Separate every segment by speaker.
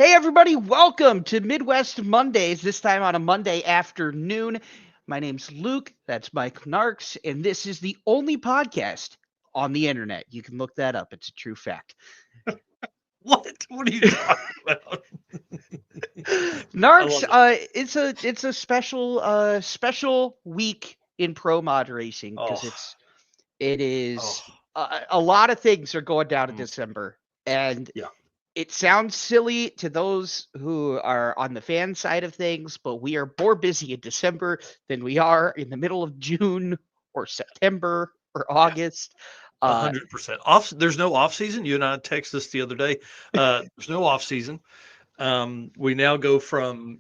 Speaker 1: Hey, everybody, welcome to Midwest Mondays, this time on a Monday afternoon. My name's Luke, that's Mike Narks, and this is the only podcast on the internet. You can look that up, it's a true fact.
Speaker 2: What? What are you talking about? I
Speaker 1: Narks,
Speaker 2: love it.
Speaker 1: it's a special week in pro mod racing because
Speaker 2: Oh,
Speaker 1: it
Speaker 2: oh,
Speaker 1: is a lot of things are going down in
Speaker 2: mm,
Speaker 1: December, and
Speaker 2: yeah.
Speaker 1: it sounds silly to those who are on the fan side of things, but we are more busy in December than we are in the middle of June or September or
Speaker 2: Yeah,
Speaker 1: August. Uh,
Speaker 2: 100%. Off. There's no off season. You and I texted this the other day. There's no off season. We now go from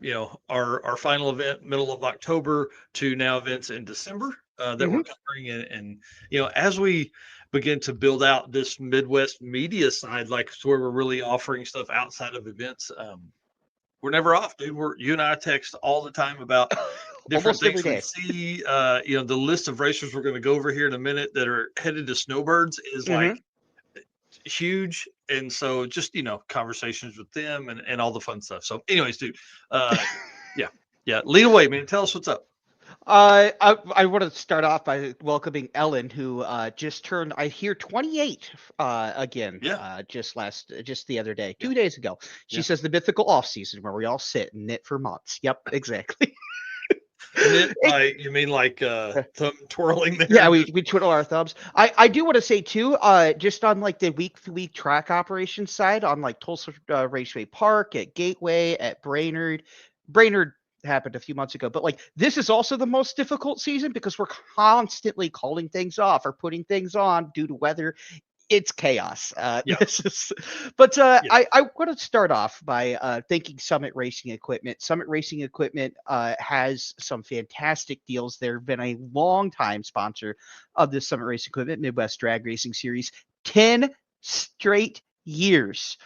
Speaker 2: our final event middle of October to now events in December that we're
Speaker 1: mhm.
Speaker 2: covering, and as we begin to build out this Midwest media side, like it's where we're really offering stuff outside of events. We're never off, dude. You and I text all the time about different
Speaker 1: Almost every
Speaker 2: things we
Speaker 1: day.
Speaker 2: see. The list of racers we're going to go over here in a minute that are headed to Snowbirds is
Speaker 1: Hmm.
Speaker 2: like huge. And so just, conversations with them and all the fun stuff. So, anyways, dude, uh, yeah, yeah. Lead away, man. Tell us what's up.
Speaker 1: I want to start off by welcoming Ellen, who just turned, I hear, 28 again,
Speaker 2: Yeah,
Speaker 1: just the other day,
Speaker 2: yeah,
Speaker 1: 2 days ago. She
Speaker 2: yeah.
Speaker 1: says the mythical off season where we all sit and knit for months. Yep, exactly.
Speaker 2: Knit by, you mean like thumb twirling there?
Speaker 1: Yeah, we twiddle our thumbs. I do want to say too, just on like the week to week track operations side, on like Tulsa Raceway Park, at Gateway, at Brainerd. Brainerd happened a few months ago, but like this is also the most difficult season because we're constantly calling things off or putting things on due to weather. It's chaos.
Speaker 2: Yeah,
Speaker 1: This is, but
Speaker 2: yeah.
Speaker 1: I want to start off by thanking Summit Racing Equipment. Summit Racing Equipment has some fantastic deals. They've been a long time sponsor of the Summit Racing Equipment Midwest Drag Racing Series, 10 straight years.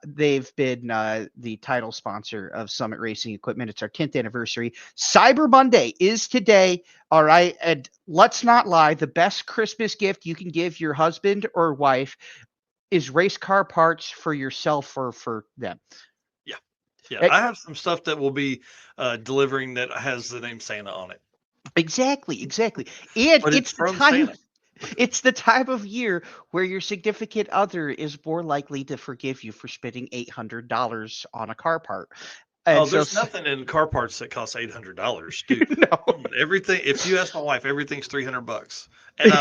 Speaker 1: They've been the title sponsor of Summit Racing Equipment. It's our 10th anniversary. Cyber Monday is today. All right. And let's not lie. The best Christmas gift you can give your husband or wife is race car parts for yourself or for them.
Speaker 2: Yeah. Yeah,
Speaker 1: Eh,
Speaker 2: I have some stuff that will be delivering that has the name Santa on it,
Speaker 1: Exactly, exactly. And
Speaker 2: but it's from Santa.
Speaker 1: it's the time of year where your significant other is more likely to forgive you for spending $800 on a car part. And
Speaker 2: Oh,
Speaker 1: so
Speaker 2: there's nothing in car parts that costs $800, dude.
Speaker 1: no.
Speaker 2: Come on, everything. If you ask my wife, everything's $300, and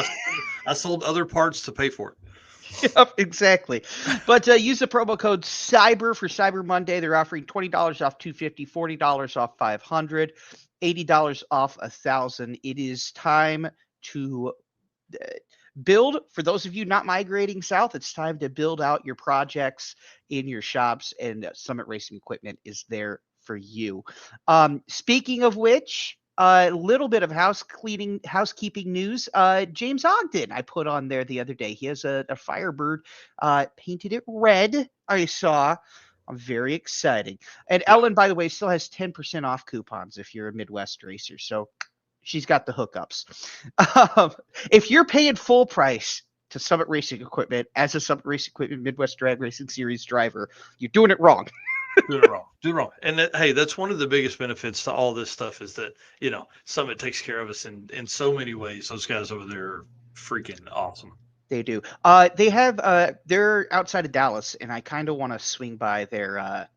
Speaker 2: I sold other parts to pay for it.
Speaker 1: Yep, exactly. But use the promo code CYBER for Cyber Monday. They're offering $20 off 250, $40 off 500, $80 off 1,000. It is time to uh, build. For those of you not migrating south, it's time to build out your projects in your shops, and Summit Racing Equipment is there for you. Speaking of which, a little bit of housekeeping news. James Ogden, I put on there the other day. He has a Firebird painted it red. I saw. I'm very excited. And
Speaker 2: Yeah.
Speaker 1: Ellen, by the way, still has 10% off coupons if you're a Midwest racer. So she's got the hookups. Um, if you're paying full price to Summit Racing Equipment as a Summit Racing Equipment Midwest Drag Racing Series driver, you're doing it wrong.
Speaker 2: Doing it wrong. Doing it wrong. And hey, that's one of the biggest benefits to all this stuff is that, Summit takes care of us in so many ways. Those guys over there are freaking awesome.
Speaker 1: They do. They're outside of Dallas, and I kind of want to swing by their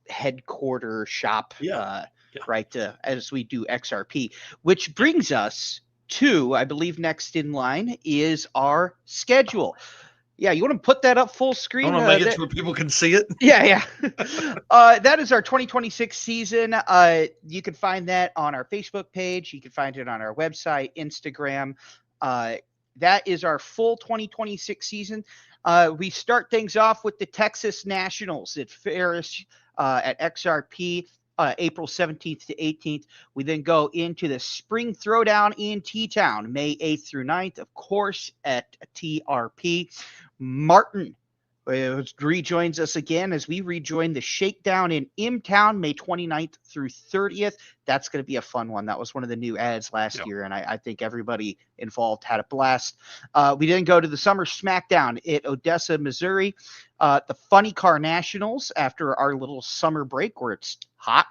Speaker 1: headquarter shop,
Speaker 2: Yeah. Yeah.
Speaker 1: right, as we do XRP, which
Speaker 2: Yeah.
Speaker 1: brings us to, I believe, next in line is our schedule. Yeah, you want to put that up full
Speaker 2: I
Speaker 1: screen?
Speaker 2: want to make it to where people can see it.
Speaker 1: Yeah, yeah. That is our 2026 season. You can find that on our Facebook page. You can find it on our website, Instagram. Uh, that is our full 2026 season. We start things off with the Texas Nationals at Ferris at XRP. April 17th to 18th. We then go into the Spring Throwdown in T-Town, May 8th through 9th, of course, at TRP. Martin rejoins us again as we rejoin the Shakedown in M-Town, May 29th through 30th. that's going to be a fun one. That was one of the new ads last year, and I think everybody involved had a blast. We didn't go to the Summer Smackdown at Odessa, Missouri. The Funny Car Nationals after our little summer break where it's hot.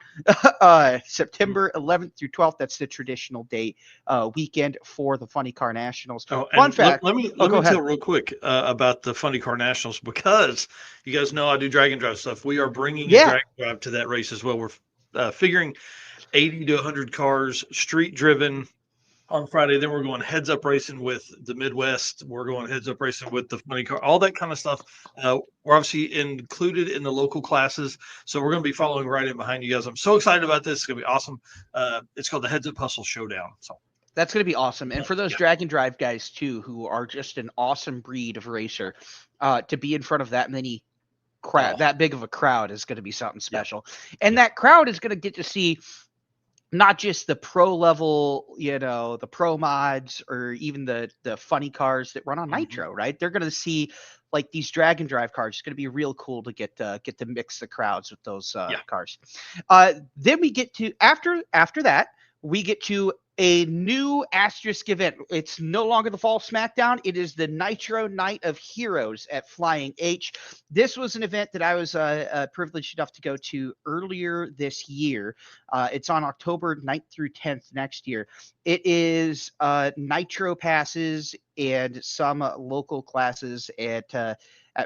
Speaker 1: September 11th through 12th. That's the traditional date weekend for the Funny Car Nationals. Fun fact.
Speaker 2: Let me tell real quick about the Funny Car Nationals, because you guys know I do drag and drive stuff. We are bringing a drag and drive to that race as well. We're figuring 80 to 100 cars, street driven on Friday. Then we're going heads up racing with the Midwest. We're going heads up racing with the Funny Car, all that kind of stuff. We're obviously included in the local classes, so we're going to be following right in behind you guys. I'm so excited about this. It's going to be awesome. It's called the Heads Up Hustle Showdown. So
Speaker 1: that's going to be awesome. And for those drag and drive guys too, who are just an awesome breed of racer, to be in front of that many crowd, that big of a crowd is going to be something special. And that crowd is going to get to see not just the pro level, the pro mods, or even the funny cars that run on Nitro, right? They're going to see like these drag and drive cars. It's going to be real cool to get to mix the crowds with those cars. Then we get to after that, we get to a new asterisk event. It's no longer the Fall Smackdown. It is the Nitro Night of Heroes at Flying H. This was an event that I was privileged enough to go to earlier this year. It's on October 9th through 10th next year. It is Nitro passes and some local classes at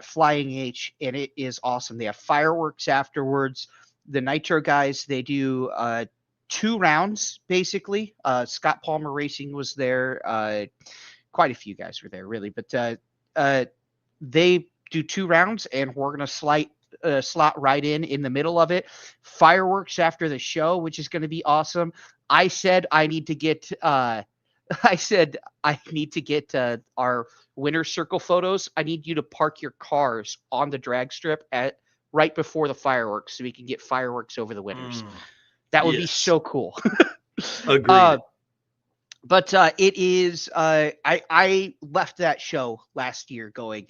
Speaker 1: Flying H, and it is awesome. They have fireworks afterwards. The Nitro guys, they do 2 rounds, basically. Scott Palmer Racing was there. Quite a few guys were there, really. But they do 2 rounds, and we're going to slot right in the middle of it. Fireworks after the show, which is going to be awesome. I said I need to get our winner's circle photos. I need you to park your cars on the drag strip right before the fireworks so we can get fireworks over the winners. That would be so cool.
Speaker 2: Agreed.
Speaker 1: But it is. I left that show last year going,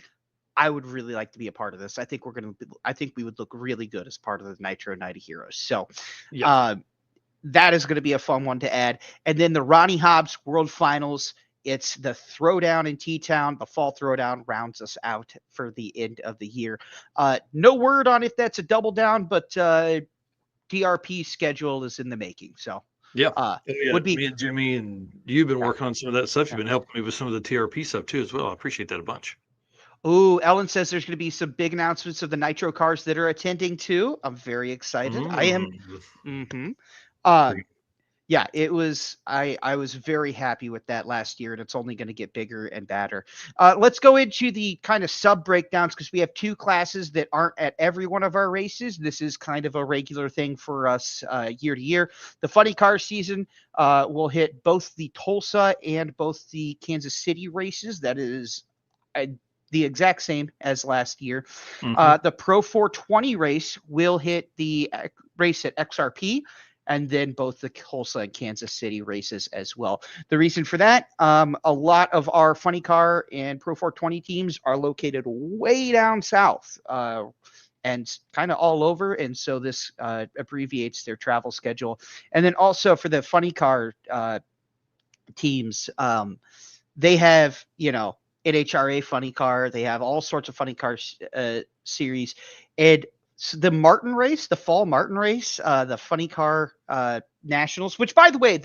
Speaker 1: I would really like to be a part of this. I think we would look really good as part of the Nitro Night of Heroes. So, that is going to be a fun one to add. And then the Ronnie Hobbs World Finals. It's the Throwdown in T-Town. The Fall Throwdown rounds us out for the end of the year. No word on if that's a double down, but DRP schedule is in the making. So would be
Speaker 2: me and Jimmy, and you've been working on some of that stuff. You've been helping me with some of the TRP stuff too as well. I appreciate that a bunch.
Speaker 1: Oh, Ellen says there's going to be some big announcements of the Nitro cars that are attending too. I'm very excited. I am. Yeah, it was. I was very happy with that last year, and it's only going to get bigger and badder. Let's go into the kind of sub breakdowns, because we have 2 classes that aren't at every one of our races. This is kind of a regular thing for us year to year. The Funny Car season will hit both the Tulsa and both the Kansas City races. That is the exact same as last year. The Pro 420 race will hit the race at XRP, and then both the Tulsa and Kansas City races as well. The reason for that, a lot of our Funny Car and Pro 420 teams are located way down south and kind of all over, and so this abbreviates their travel schedule. And then also for the Funny Car teams, they have, NHRA Funny Car. They have all sorts of Funny Car series. And so the Martin race, the Fall Martin race, the Funny Car Nationals, which, by the way,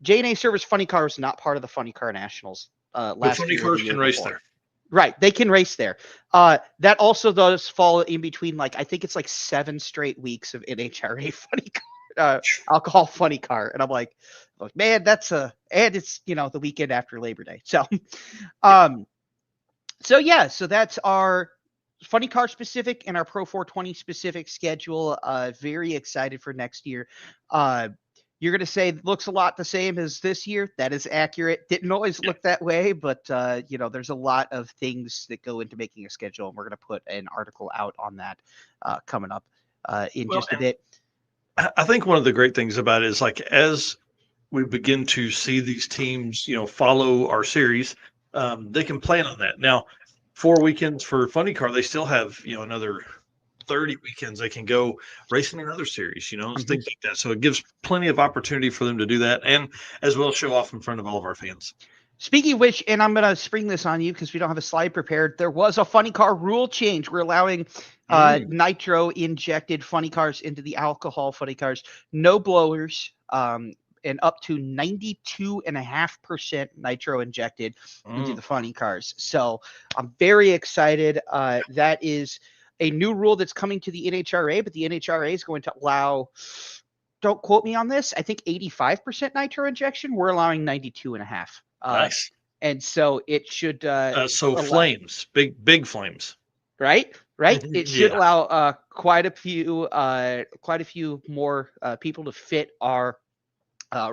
Speaker 1: J&A Service Funny Car is not part of the Funny Car Nationals.
Speaker 2: But Funny Cars can race there.
Speaker 1: Right, they can race there. That also does fall in between, I think it's 7 straight weeks of NHRA Funny Car, alcohol Funny Car, and I'm like, man, and it's the weekend after Labor Day. So, so that's our Funny Car specific and our Pro 420 specific schedule. Very excited for next year. You're going to say it looks a lot the same as this year. That is accurate. Didn't always look that way, but there's a lot of things that go into making a schedule, and we're going to put an article out on that coming up in just a bit.
Speaker 2: I think one of the great things about it is as we begin to see these teams, follow our series, they can plan on that. Now, 4 weekends for Funny Car, they still have, another 30 weekends, they can go racing in other series,
Speaker 1: Mhm.
Speaker 2: things like that. So it gives plenty of opportunity for them to do that, and as well show off in front of all of our fans.
Speaker 1: Speaking of which, and I'm gonna spring this on you because we don't have a slide prepared. There was a funny car rule change. We're allowing nitro injected funny cars into the alcohol funny cars, no blowers, and up to 92.5% nitro injected into the funny cars. So I'm very excited. That is a new rule that's coming to the NHRA, but the NHRA is going to allow. Don't quote me on this. I think 85% nitro injection. We're allowing 92.5.
Speaker 2: Nice.
Speaker 1: And so it should
Speaker 2: So
Speaker 1: allow,
Speaker 2: flames, big flames.
Speaker 1: right? It should
Speaker 2: Yeah.
Speaker 1: allow quite a few more people to fit our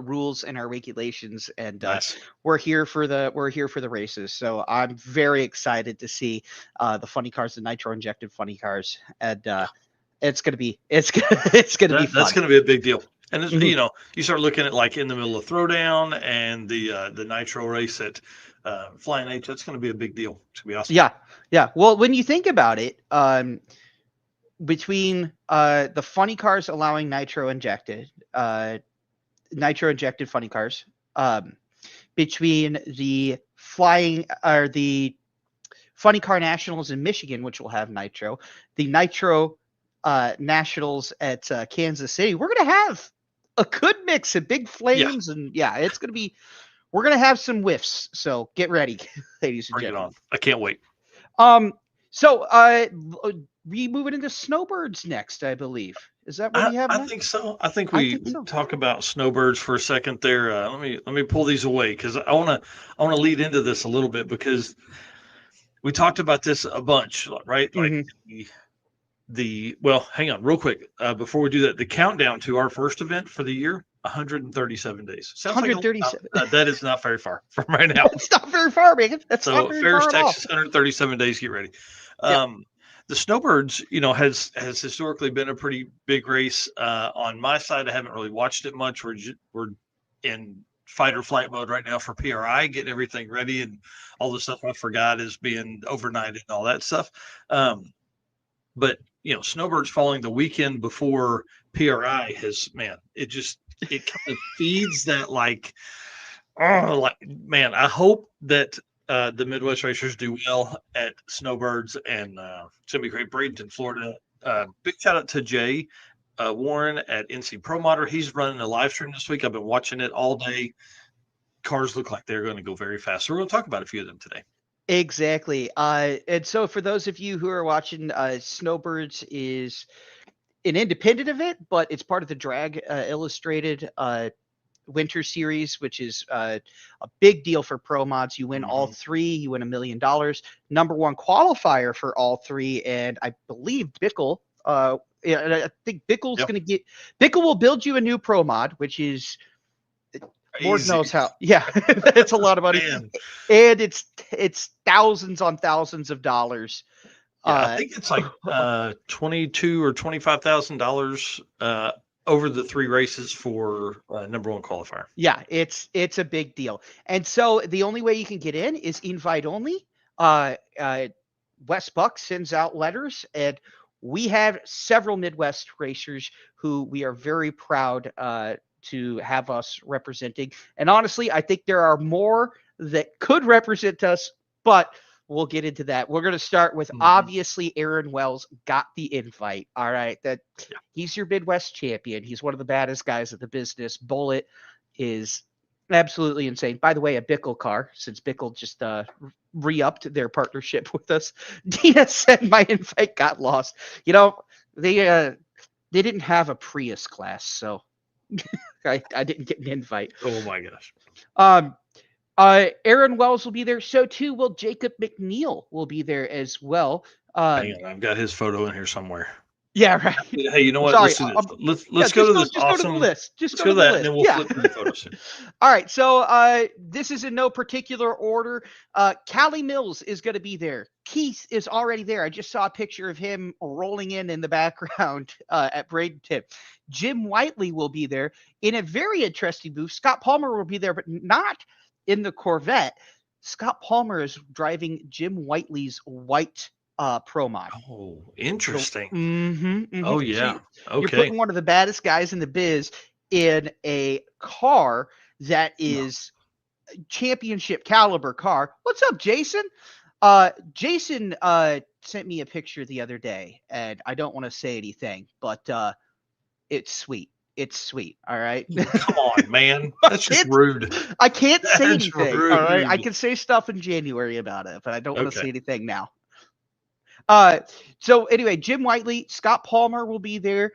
Speaker 1: rules and our regulations, and
Speaker 2: Nice.
Speaker 1: we're here for the races. So I'm very excited to see the funny cars, the nitro injected funny cars, and it's gonna be be fun.
Speaker 2: That's going to be a big deal. And it's,
Speaker 1: Mhm.
Speaker 2: you start looking at like in the middle of Throwdown and the nitro race at Flying H. That's going to be a big deal. It's going to be awesome.
Speaker 1: Yeah. Well, when you think about it, between the funny cars allowing nitro injected funny cars, between the flying or the funny car nationals in Michigan, which will have nitro, the nitro nationals at Kansas City, we're gonna have a good mix of big flames, and it's gonna be. We're gonna have some whiffs, so get ready, ladies and
Speaker 2: Bring it
Speaker 1: gentlemen.
Speaker 2: on. I can't wait.
Speaker 1: So we moving into Snowbirds next, I believe. Is that what we have
Speaker 2: I
Speaker 1: next?
Speaker 2: think so. I think
Speaker 1: I
Speaker 2: we
Speaker 1: think so.
Speaker 2: talk about Snowbirds for a second there. Let me pull these away because I want to lead into this a little bit because we talked about this a bunch, right? Like well, hang on real quick before we do that. The countdown to our first event for the year, 137 days. Sounds like
Speaker 1: 137.
Speaker 2: that is not very far from right now.
Speaker 1: It's not very far, man. That's not
Speaker 2: So
Speaker 1: very
Speaker 2: Ferris,
Speaker 1: far at all.
Speaker 2: Texas, 137 days. Get ready.
Speaker 1: Yep.
Speaker 2: The Snowbirds, has historically been a pretty big race. On my side, I haven't really watched it much. We're in fight or flight mode right now for PRI, getting everything ready, and all the stuff I forgot is being overnighted and all that stuff. But Snowbirds falling the weekend before PRI it kind of feeds that man, I hope that the Midwest racers do well at Snowbirds, and it's gonna be great. Bradenton, Florida. Big shout out to Jay Warren at NC Pro Modder. He's running a live stream this week. I've been watching it all day. Cars look like they're going to go very fast. So we're going to talk about a few of them today.
Speaker 1: Exactly. And so for those of you who are watching, Snowbirds is an independent event, but it's part of the Drag Illustrated Winter Series, which is a big deal for pro mods. You win all three, you win $1 million. Number one qualifier for all three, and I believe Bickle. I think Bickle's going to get. Bickle will build you a new pro mod, which is. Lord knows how. Yeah, it's a lot of money, and it's thousands on thousands of dollars.
Speaker 2: I think it's like $22,000 or $25,000 over the three races for number one qualifier.
Speaker 1: Yeah, it's a big deal, and so the only way you can get in is invite only. West Buck sends out letters, and we have several Midwest racers who we are very proud to have us representing. And honestly, I think there are more that could represent us, but we'll get into that. We're going to start with obviously Aaron Wells got the invite. All right. He's your Midwest champion. He's one of the baddest guys at the business. Bullet is absolutely insane. By the way, a Bickle car, since Bickle just re-upped their partnership with us. Dina said my invite got lost. They didn't have a Prius class, so I didn't get an invite.
Speaker 2: Oh my gosh.
Speaker 1: Aaron Wells will be there. So too will Jacob McNeil will be there as well.
Speaker 2: Hang on, I've got his photo in here somewhere.
Speaker 1: Yeah, right.
Speaker 2: Hey, you know what?
Speaker 1: Sorry,
Speaker 2: let's go to this
Speaker 1: awesome. Go to the list.
Speaker 2: Let's go to that, and then we'll flip through the photos.
Speaker 1: All right. So this is in no particular order. Callie Mills is going to be there. Keith is already there. I just saw a picture of him rolling in the background at Bradenton. Jim Whiteley will be there in a very interesting move. Scott Palmer will be there, but not in the Corvette. Scott Palmer is driving Jim Whiteley's white Pro Mod.
Speaker 2: Oh,
Speaker 1: So,
Speaker 2: interesting. Oh,
Speaker 1: so
Speaker 2: yeah.
Speaker 1: you're
Speaker 2: Okay.
Speaker 1: putting one of the baddest guys in the biz in a car that
Speaker 2: Yeah.
Speaker 1: is championship caliber car. What's up, Jason? Jason sent me a picture the other day, and I don't want to say anything, but it's sweet. It's sweet. All right.
Speaker 2: Come on, man.
Speaker 1: I
Speaker 2: That's just
Speaker 1: can't.
Speaker 2: rude.
Speaker 1: I can't say
Speaker 2: That's
Speaker 1: anything. All right. I
Speaker 2: rude.
Speaker 1: can say stuff in January about it, but I don't want to
Speaker 2: Okay.
Speaker 1: say anything now. So anyway, Jim Whiteley, Scott Palmer will be there.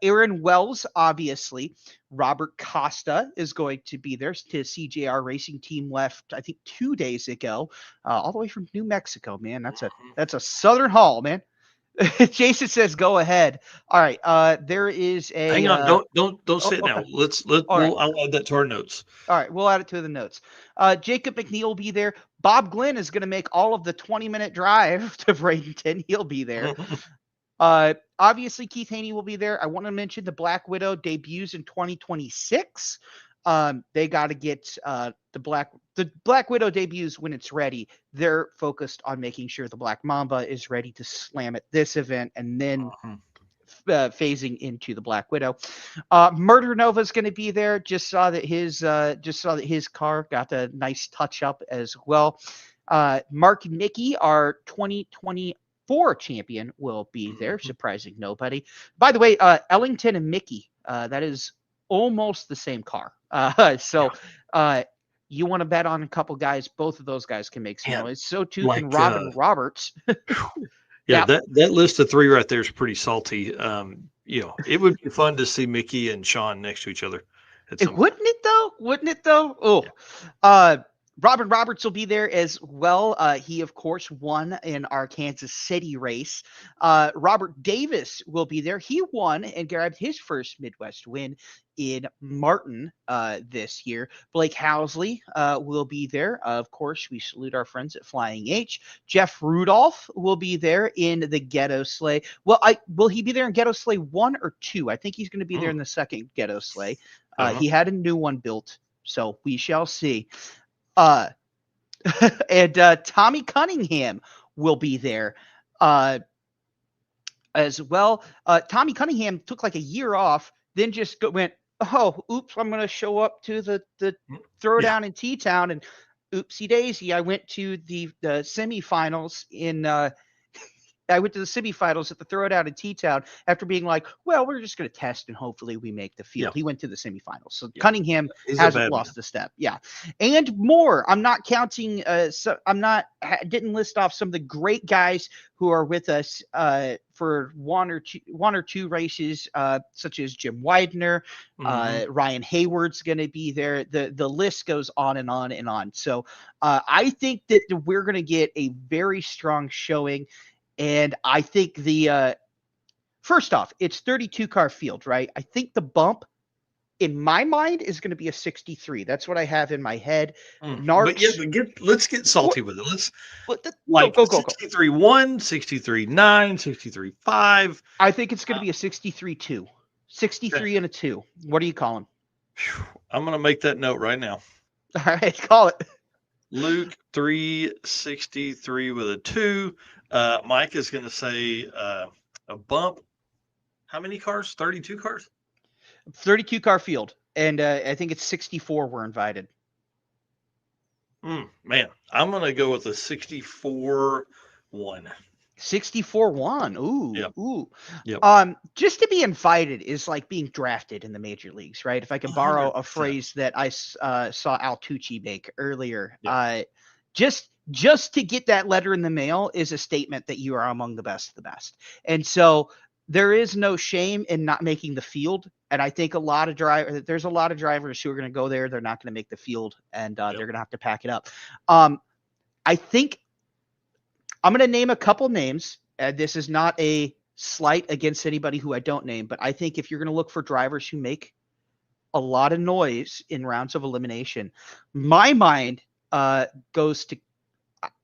Speaker 1: Aaron Wells, obviously. Robert Costa is going to be there. To CJR Racing Team left, I think, 2 days ago, all the way from New Mexico. Man, that's a southern haul, man. Jason says, "Go ahead." All right. There is a.
Speaker 2: Hang on. Don't say it
Speaker 1: Okay.
Speaker 2: now.
Speaker 1: All right.
Speaker 2: I'll add that to our notes.
Speaker 1: All right, we'll add it to the notes. Jacob McNeil will be there. Bob Glenn is going to make all of the 20-minute drive to Bradenton. He'll be there. Obviously, Keith Haney will be there. I want to mention the Black Widow debuts in 2026. They got to get the Black Widow debuts when it's ready. They're focused on making sure the Black Mamba is ready to slam at this event, and then phasing into the Black Widow. Murder Nova is going to be there. Just saw that his car got a nice touch up as well. Mark Nicky, our 2024 champion, will be there, surprising nobody. By the way, Ellington and Mickey, that is almost the same car. You want to bet on a couple guys, both of those guys can make some noise. So too can Robin Roberts.
Speaker 2: Yeah, that list of 3 right there is pretty salty. It would be fun to see Mickey and Sean next to each other.
Speaker 1: Wouldn't it though? Oh,
Speaker 2: yeah.
Speaker 1: Robin Roberts will be there as well. He, of course, won in our Kansas City race. Robert Davis will be there. He won and grabbed his first Midwest win in Martin this year. Blake Housley will be there. Of course, we salute our friends at Flying H. Jeff Rudolph will be there in the Ghetto Sleigh. Well, will he be there in Ghetto Sleigh 1 or 2? I think he's going to be there in the second Ghetto Sleigh. He had a new one built, so we shall see. And Tommy Cunningham will be there as well. Tommy Cunningham took like a year off, then just went, oh, oops, I'm going to show up to the throwdown in T-Town, and oopsie daisy, I went to the semifinals I went to the semifinals at the Throwdown in T-Town after being like, well, we're just going to test and hopefully we make the field. Yeah. He went to the semifinals. So Cunningham hasn't lost a step. Yeah. And more. I'm not counting. Didn't list off some of the great guys who are with us for one or two races, such as Jim Widener, Ryan Hayward's going to be there. The list goes on and on and on. So I think that we're going to get a very strong showing. And I think first off, it's 32 car field, right? I think the bump in my mind is going to be a 63. That's what I have in my head.
Speaker 2: Let's get salty with it. Let's
Speaker 1: go.
Speaker 2: 63.1, 63.9, 63.5.
Speaker 1: I think it's going to be a 63.2. 63 and a 2. What are you calling?
Speaker 2: I'm going to make that note right now.
Speaker 1: All right, call it.
Speaker 2: Luke 363 with a 2. Mike is going to say a bump. How many cars? 32 cars?
Speaker 1: 32 car field. And I think it's 64 were invited.
Speaker 2: Man, I'm going to go with a 64-1.
Speaker 1: 64-1. Ooh.
Speaker 2: Yep.
Speaker 1: Ooh.
Speaker 2: Yep.
Speaker 1: Just to be invited is like being drafted in the major leagues, right? If I can borrow 100%. A phrase that I saw Al Tucci make earlier. Yep. Just to get that letter in the mail is a statement that you are among the best of the best. And so there is no shame in not making the field. And I think there's a lot of drivers who are going to go there. They're not going to make the field, and they're going to have to pack it up. I think I'm going to name a couple names. This is not a slight against anybody who I don't name, but I think if you're going to look for drivers who make a lot of noise in rounds of elimination, my mind goes to,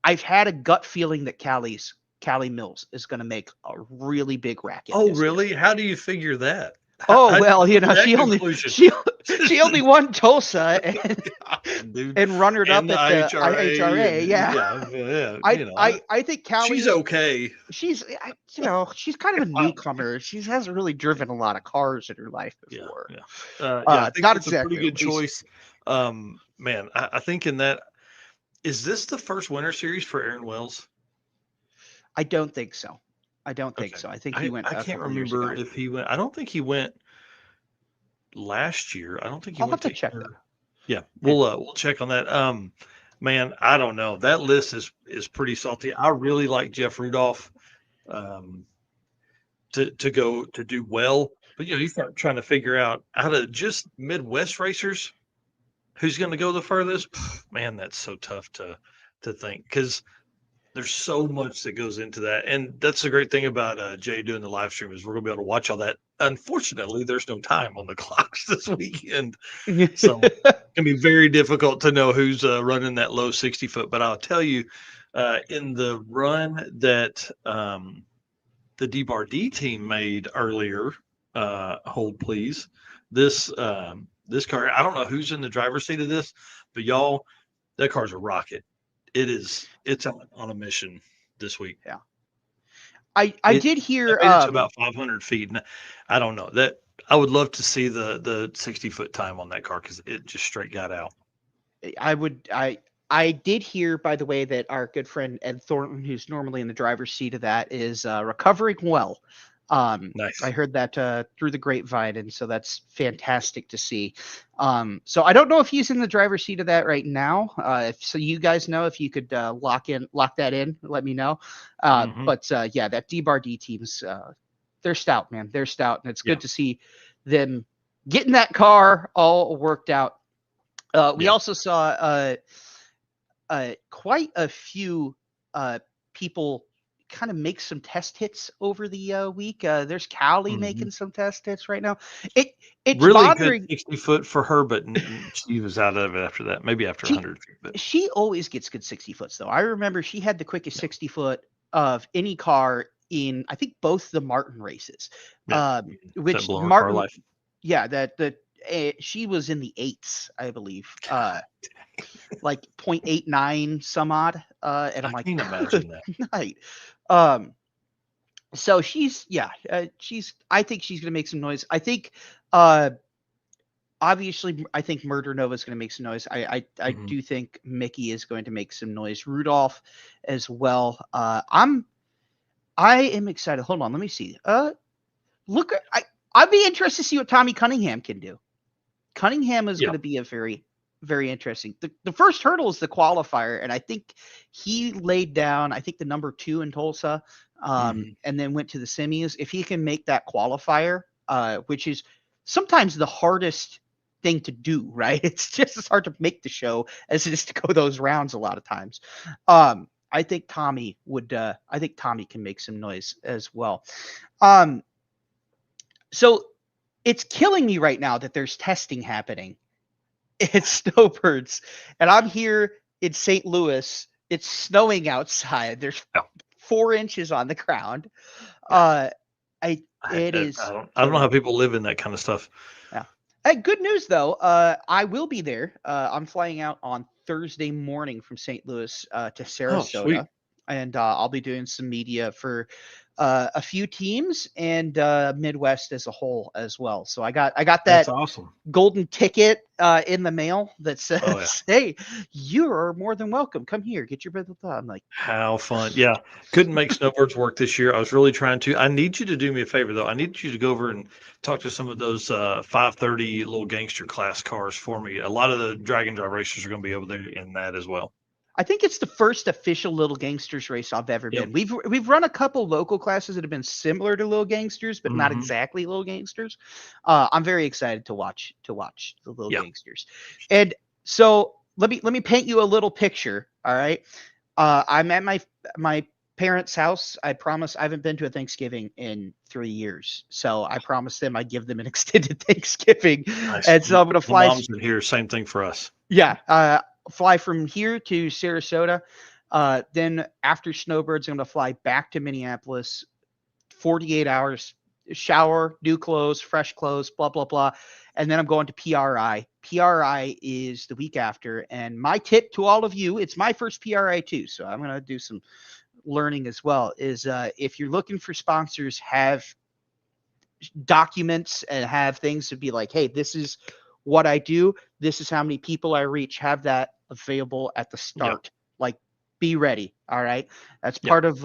Speaker 1: I've had a gut feeling that Callie Mills is going to make a really big racket.
Speaker 2: Oh, really? Year. How do you figure that?
Speaker 1: Well, She only won Tulsa
Speaker 2: Dude,
Speaker 1: and runnered up
Speaker 2: and the
Speaker 1: at the
Speaker 2: IHRA,
Speaker 1: IHRA.
Speaker 2: and
Speaker 1: Yeah.
Speaker 2: I
Speaker 1: I think
Speaker 2: she's
Speaker 1: Callie,
Speaker 2: okay.
Speaker 1: she's she's kind of a newcomer. She hasn't really driven a lot of cars in her life
Speaker 2: Yeah,
Speaker 1: before.
Speaker 2: yeah. I think
Speaker 1: Not
Speaker 2: that's a pretty
Speaker 1: exactly a
Speaker 2: good
Speaker 1: race.
Speaker 2: choice. Man, I think in that is this the first Winter Series for Aaron Wells?
Speaker 1: I don't think so. I don't think
Speaker 2: Okay,
Speaker 1: so. I think he went
Speaker 2: I
Speaker 1: a
Speaker 2: can't
Speaker 1: couple years
Speaker 2: remember
Speaker 1: ago.
Speaker 2: if he went. I don't think he went last year. I don't think he
Speaker 1: I'll
Speaker 2: went
Speaker 1: have to
Speaker 2: to
Speaker 1: check
Speaker 2: either.
Speaker 1: that.
Speaker 2: Yeah,
Speaker 1: Yeah.
Speaker 2: we'll check on that. Man, I don't know. That list is pretty salty. I really like Jeff Rudolph um, to go to do well, but you start trying to figure out of just Midwest racers who's going to go the furthest. Man, that's so tough to think because there's so much that goes into that, and that's the great thing about Jay doing the live stream is we're going to be able to watch all that. Unfortunately, there's no time on the clocks this weekend, so it's going to be very difficult to know who's running that low 60-foot. But I'll tell you, in the run that the D-Bar-D team made earlier, hold please, this car, I don't know who's in the driver's seat of this, but y'all, that car's a rocket. It's on a mission this week.
Speaker 1: Yeah. I
Speaker 2: It
Speaker 1: did
Speaker 2: They
Speaker 1: hear
Speaker 2: made it to about 500 feet, and I don't know that I would love to see the 60-foot time on that car because it just straight got out.
Speaker 1: I would I did hear, by the way, that our good friend Ed Thornton, who's normally in the driver's seat of that, is recovering well. I
Speaker 2: Nice.
Speaker 1: heard that through the grapevine, and so that's fantastic to see. So I don't know if he's in the driver's seat of that right now. So you guys know, if you could lock that in, let me know.
Speaker 2: Hmm.
Speaker 1: But yeah, that D-Bar-D team's they're stout, man. They're stout, and it's
Speaker 2: Yeah.
Speaker 1: good to see them getting that car all worked out. We
Speaker 2: Yeah.
Speaker 1: also saw quite a few people kind of make some test hits over the week. There's Callie
Speaker 2: Hmm.
Speaker 1: making some test hits right now. It's
Speaker 2: Really good
Speaker 1: bothering.
Speaker 2: 60-foot for her, but she was out of it after that. Maybe after
Speaker 1: She
Speaker 2: 100 feet, but
Speaker 1: she always gets good 60 foots though. I remember she had the quickest 60 foot of any car in, I think, both the Martin races.
Speaker 2: yeah, that
Speaker 1: Which
Speaker 2: blown car
Speaker 1: Martin,
Speaker 2: life.
Speaker 1: yeah, she was in the eights, I believe. Like 0.89 some odd. And I'm
Speaker 2: I
Speaker 1: like,
Speaker 2: can't
Speaker 1: good
Speaker 2: imagine that.
Speaker 1: night. Um, so I think she's gonna make some noise. I think uh obviously I think Murder Nova is gonna make some noise. I
Speaker 2: Mhm.
Speaker 1: do think Mickey is going to make some noise. Rudolph as well. I am excited. Hold on, let me see. Look, I'd be interested to see what Tommy Cunningham can do. Cunningham is
Speaker 2: Yeah.
Speaker 1: going to be a very, very interesting. The first hurdle is the qualifier, and I think he laid down, I think, the number 2 in Tulsa,
Speaker 2: Mhm.
Speaker 1: and then went to the semis. If he can make that qualifier, which is sometimes the hardest thing to do, right? It's just as hard to make the show as it is to go those rounds a lot of times. I think Tommy would. I think Tommy can make some noise as well. Um, so it's killing me right now that there's testing happening. It's Snowbirds, and I'm here in St. Louis. It's snowing outside. There's
Speaker 2: Yeah.
Speaker 1: 4 inches on the ground.
Speaker 2: Yeah.
Speaker 1: Uh, it is
Speaker 2: I don't know
Speaker 1: killing
Speaker 2: how
Speaker 1: me.
Speaker 2: people live in that kind of stuff.
Speaker 1: Yeah. Hey, good news though. I will be there. I'm flying out on Thursday morning from St. Louis to
Speaker 2: Oh,
Speaker 1: Sarasota,
Speaker 2: sweet.
Speaker 1: and I'll be doing some media for a few teams and Midwest as a whole as well. So I got
Speaker 2: That's
Speaker 1: that
Speaker 2: awesome.
Speaker 1: golden ticket in the mail that
Speaker 2: Oh, yeah.
Speaker 1: says, "Hey, you are more than welcome. Come here, get your blah, blah, blah." I'm like,
Speaker 2: How fun. Yeah. Couldn't make Snowbirds work this year. I was really trying to. I need you to do me a favor, though. I need you to go over and talk to some of those 530 little gangster class cars for me. A lot of the Dragon Drive racers are going to be over there in that as well.
Speaker 1: I think it's the first official Little Gangsters race I've ever
Speaker 2: Yep.
Speaker 1: been. We've run a couple local classes that have been similar to Little Gangsters, but not
Speaker 2: Hmm.
Speaker 1: exactly Little Gangsters. I'm very excited to watch the Little
Speaker 2: Yeah.
Speaker 1: Gangsters. And so let me paint you a little picture. All right. I'm at my parents' house. I promise I haven't been to a Thanksgiving in 3 years. So I promised them I'd give them an extended Thanksgiving.
Speaker 2: Nice.
Speaker 1: And so I'm gonna
Speaker 2: My
Speaker 1: fly.
Speaker 2: mom's in here. Same thing for us.
Speaker 1: Yeah, fly from here to Sarasota. Then after Snowbirds, I'm going to fly back to Minneapolis. 48 hours shower, new clothes, fresh clothes, blah, blah, blah. And then I'm going to PRI. PRI is the week after. And my tip to all of you, it's my first PRI too. So I'm going to do some learning as well, is if you're looking for sponsors, have documents and have things to be like, hey, this is what I do. This is how many people I reach. Have that available at the start. Like, be ready. All right. That's part of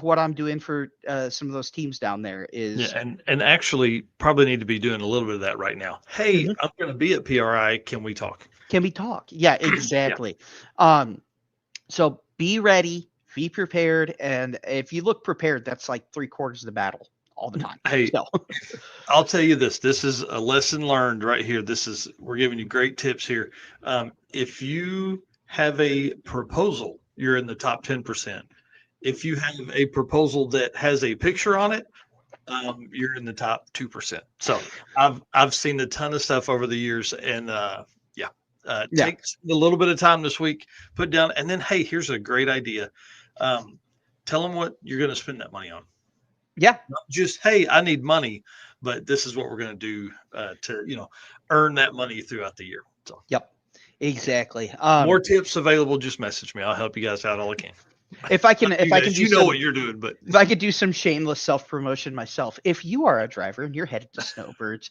Speaker 1: what I'm doing for some of those teams down there is.
Speaker 2: And actually probably need to be doing a little bit of that right now. Hey, I'm going to be at PRI. Can we talk?
Speaker 1: Can we talk? Yeah, exactly. So be ready, be prepared. And if you look prepared, that's like 3/4 of the battle all the time.
Speaker 2: Hey, I'll tell you this. This is a lesson learned right here. We're giving you great tips here. If you have a proposal, you're in the top 10%. If you have a proposal that has a picture on it, you're in the top 2%. So I've seen a ton of stuff over the years, and take a little bit of time this week, put down, and then, hey, here's a great idea. Tell them what you're going to spend that money on.
Speaker 1: Yeah.
Speaker 2: Not just, hey, I need money, but this is what we're going to do to, earn that money throughout the year. So.
Speaker 1: Yep. Exactly.
Speaker 2: More tips available. Just message me. I'll help you guys out all I can.
Speaker 1: If I can do
Speaker 2: what you're doing, but
Speaker 1: if I could do some shameless self-promotion myself, if you are a driver and you're headed to Snowbirds,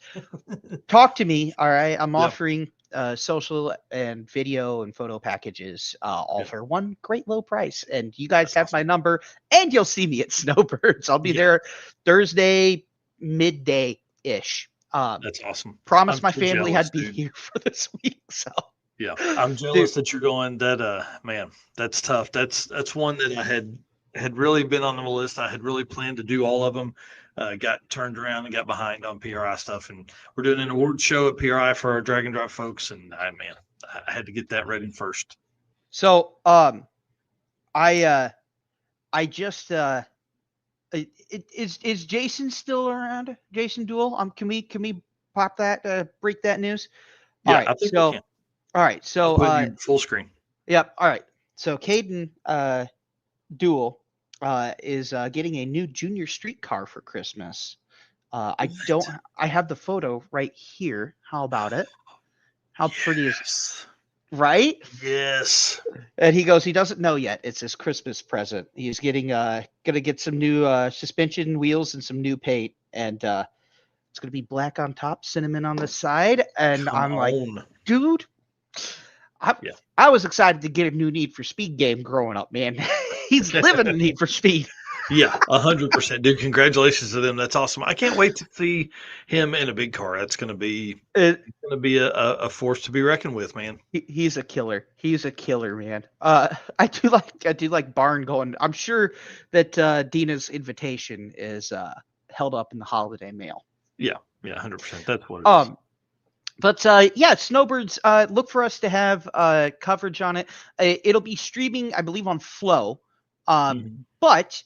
Speaker 1: talk to me. All right. I'm offering social and video and photo packages all for one great low price. And you guys have my number, and you'll see me at Snowbirds. I'll be there Thursday, midday ish.
Speaker 2: That's awesome.
Speaker 1: Promise my family I'd be here for this week. So
Speaker 2: yeah, I'm jealous that you're going. That man, that's tough. That's one that I had really been on the list. I had really planned to do all of them. Got turned around and got behind on PRI stuff, and we're doing an award show at PRI for our Drag and Drive folks. And I had to get that ready first.
Speaker 1: So I just is Jason still around? Jason Duell? Can we pop that break that news?
Speaker 2: Yeah,
Speaker 1: all right,
Speaker 2: I think
Speaker 1: so
Speaker 2: we can.
Speaker 1: All right, so
Speaker 2: full screen.
Speaker 1: Yep. All right, so Caden Duell is getting a new junior street car for Christmas. I have the photo right here. How about it? How pretty is right?
Speaker 2: Yes.
Speaker 1: And he goes, he doesn't know yet. It's his Christmas present. He's getting gonna get some new suspension wheels and some new paint, and it's gonna be black on top, cinnamon on the side. And I'm like, dude, I was excited to get a new Need for Speed game growing up, man. He's living in Need for Speed.
Speaker 2: Yeah, 100%, dude. Congratulations to them. That's awesome. I can't wait to see him in a big car. That's going to be a force to be reckoned with, man.
Speaker 1: He's a killer. He's a killer, man. I do like Barn going. I'm sure that Dina's invitation is held up in the holiday mail.
Speaker 2: Yeah, 100%. That's what it is.
Speaker 1: But Snowbirds, look for us to have coverage on it. It'll be streaming, I believe, on Flow. But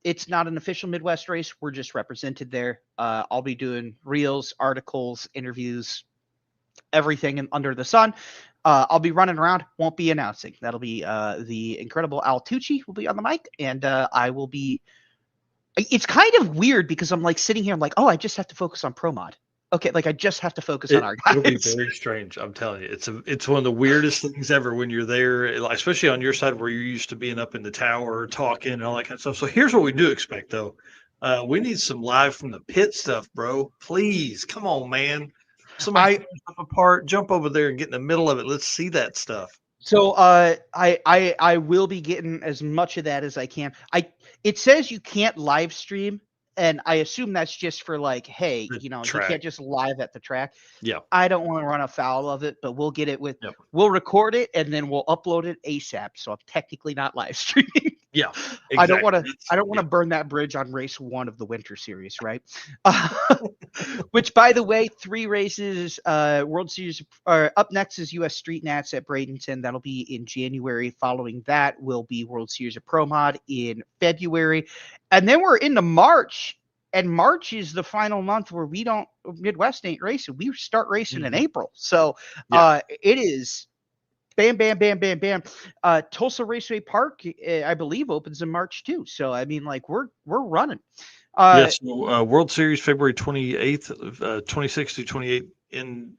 Speaker 1: it's not an official Midwest race. We're just represented there. I'll be doing reels, articles, interviews, everything under the sun. I'll be running around, won't be announcing. That'll be the incredible Al Tucci will be on the mic, and I will be. It's kind of weird because I'm like sitting here, I'm like, oh, I just have to focus on Pro Mod. Okay, like I just have to focus on our guys.
Speaker 2: It'll be very strange. I'm telling you, it's one of the weirdest things ever when you're there, especially on your side where you're used to being up in the tower, talking and all that kind of stuff. So here's what we do expect, though. We need some live from the pit stuff, bro. Please, come on, man. Somebody apart, jump over there and get in the middle of it. Let's see that stuff.
Speaker 1: So I will be getting as much of that as I can. It says you can't live stream. And I assume that's just for like, hey, you can't just live at the track. Yeah. I don't want to run afoul of it, but we'll get it we'll record it and then we'll upload it ASAP. So I'm technically not live streaming.
Speaker 2: Yeah. Exactly.
Speaker 1: I don't want to burn that bridge on race 1 of the winter series, right? Which, by the way, 3 races, World Series up next is US Street Nats at Bradenton. That'll be in January. Following that will be World Series of Pro Mod in February. And then we're into March, and March is the final month where Midwest ain't racing. We start racing in April. So it is bam, bam, bam, bam, bam. Tulsa Raceway Park, I believe, opens in March too. So, I mean, like we're running.
Speaker 2: Yes, World Series February 28th, 26th to 28th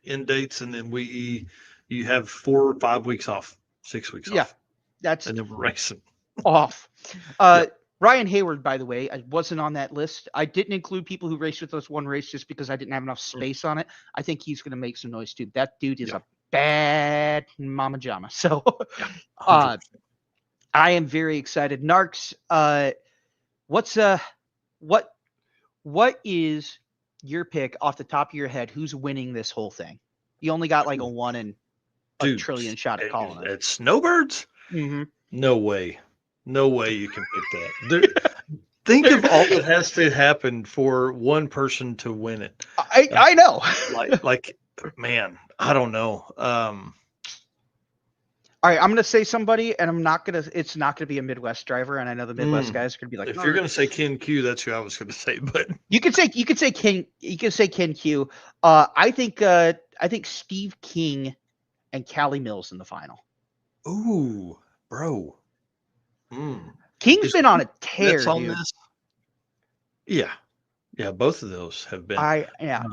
Speaker 2: in dates, and then you have 4 or 5 weeks off, 6 weeks
Speaker 1: Yeah,
Speaker 2: off,
Speaker 1: that's
Speaker 2: and then we're racing.
Speaker 1: off.
Speaker 2: Yep.
Speaker 1: Ryan Hayward, by the way, I wasn't on that list. I didn't include people who raced with us one race just because I didn't have enough space on it. I think he's going to make some noise too. That dude is
Speaker 2: Yeah.
Speaker 1: a bad mama jama. So,
Speaker 2: Yeah,
Speaker 1: uh,
Speaker 2: 100%.
Speaker 1: I am very excited. Narks, what's what what is your pick off the top of your head? Who's winning this whole thing? You only got like a 1 in a
Speaker 2: Dude,
Speaker 1: trillion shot at calling it.
Speaker 2: at Snowbirds?
Speaker 1: Mm-hmm.
Speaker 2: No way. No way you can pick that. Think of all that has to happen for one person to win it.
Speaker 1: I know.
Speaker 2: Like, man, I don't know.
Speaker 1: All right, I'm gonna say somebody, and it's not gonna be a Midwest driver, and I know the Midwest guys are gonna be like,
Speaker 2: if
Speaker 1: no,
Speaker 2: you're gonna say Ken Q, that's who I was gonna say. But
Speaker 1: you could say Ken Q. I think Steve King and Callie Mills in the final.
Speaker 2: ooh, bro.
Speaker 1: King's
Speaker 2: Is
Speaker 1: been on a
Speaker 2: that's
Speaker 1: tear,
Speaker 2: on
Speaker 1: dude.
Speaker 2: this? Yeah, both of those have been.
Speaker 1: Yeah.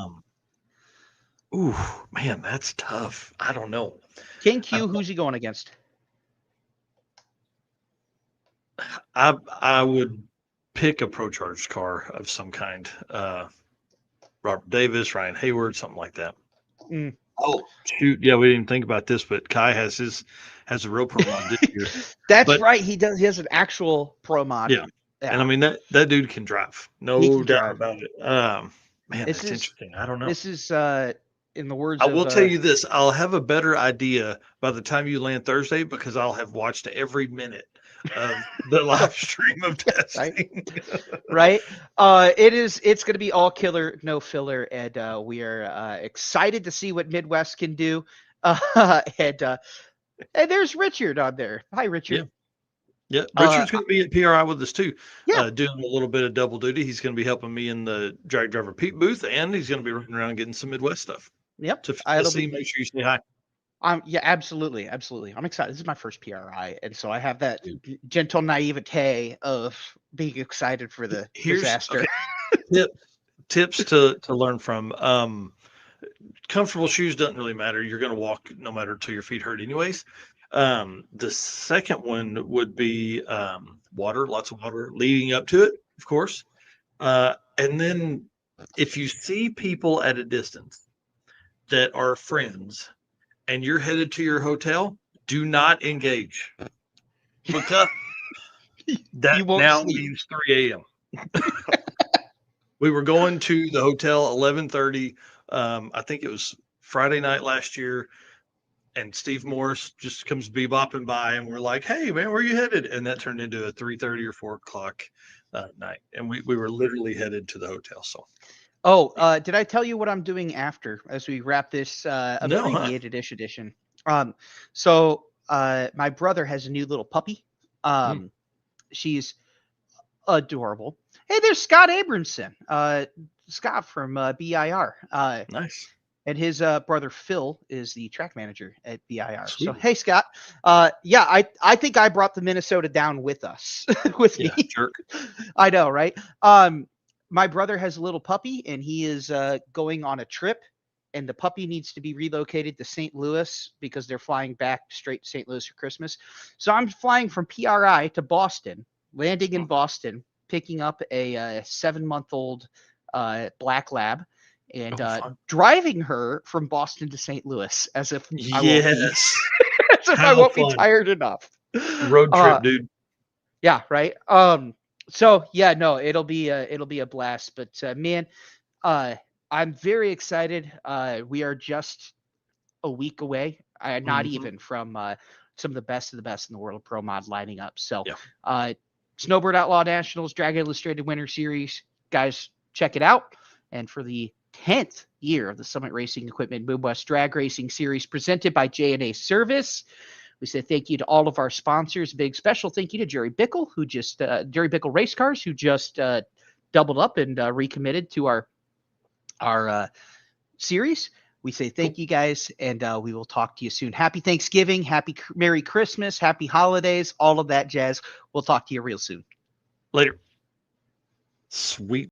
Speaker 2: Ooh, man, that's tough. I don't know.
Speaker 1: King Q, who's he going against?
Speaker 2: I would pick a Pro Charged car of some kind. Robert Davis, Ryan Hayward, something like that.
Speaker 1: Mm.
Speaker 2: Oh shoot, yeah, we didn't think about this, but Kai has a real pro mod this year.
Speaker 1: That's right. He does. He has an actual pro mod.
Speaker 2: Yeah. And I mean that dude can drive. No doubt about it. Man, that's interesting. I don't know.
Speaker 1: This is in the words
Speaker 2: I will tell you this, I'll have a better idea by the time you land Thursday because I'll have watched every minute of the live stream of testing.
Speaker 1: Right? It's going to be all killer, no filler, and we are excited to see what Midwest can do. And there's Richard on there. Hi, Richard.
Speaker 2: Yeah, Richard's going to be at PRI with us too.
Speaker 1: Yeah,
Speaker 2: doing a little bit of double duty. He's going to be helping me in the drag driver Pete booth, and he's going to be running around getting some Midwest stuff.
Speaker 1: Yep.
Speaker 2: To see, make sure you say hi.
Speaker 1: Yeah, absolutely. I'm excited. This is my first PRI, and so I have that gentle naivete of being excited for the disaster.
Speaker 2: Okay. Tips to learn from. Comfortable shoes doesn't really matter. You're going to walk no matter till your feet hurt anyways. The second one would be water, lots of water leading up to it, of course. And then if you see people at a distance that are friends and you're headed to your hotel, do not engage. Because that now means 3 a.m. We were going to the hotel 11:30. I think it was Friday night last year. And Steve Morris just comes bebopping by, and we're like, "Hey, man, where are you headed?" And that turned into a 3:30 or 4 o'clock night, and we were literally headed to the hotel. So,
Speaker 1: did I tell you what I'm doing after as we wrap this abbreviated-ish edition? So my brother has a new little puppy. She's adorable. Hey, there's Scott Abramson. Scott from BIR.
Speaker 2: Nice.
Speaker 1: And his brother Phil is the track manager at BIR.
Speaker 2: Sweet.
Speaker 1: So, hey, Scott. I think I brought the Minnesota down with us, with me.
Speaker 2: Jerk.
Speaker 1: I know, right? My brother has a little puppy, and he is going on a trip, and the puppy needs to be relocated to St. Louis because they're flying back straight to St. Louis for Christmas. So I'm flying from PRI to Boston, landing in Boston, picking up a 7-month-old black lab, and driving her from Boston to St. Louis as if I won't be tired enough.
Speaker 2: Road trip, dude.
Speaker 1: Yeah, right. So yeah, no, it'll be a blast. But man, I'm very excited. We are just a week away, not even from some of the best in the world of pro mod lining up. So Snowbird Outlaw Nationals, Drag Illustrated Winter Series, guys, check it out. And for the 10th year of the Summit Racing Equipment Midwest Drag Racing Series presented by J&A Service, we say thank you to all of our sponsors. Big special thank you to Jerry Bickle, Jerry Bickle Race Cars, who just doubled up and recommitted to our series. We say thank you guys, and we will talk to you soon. Happy Thanksgiving, Merry Christmas, Happy Holidays, all of that jazz. We'll talk to you real soon.
Speaker 2: Later. Sweet.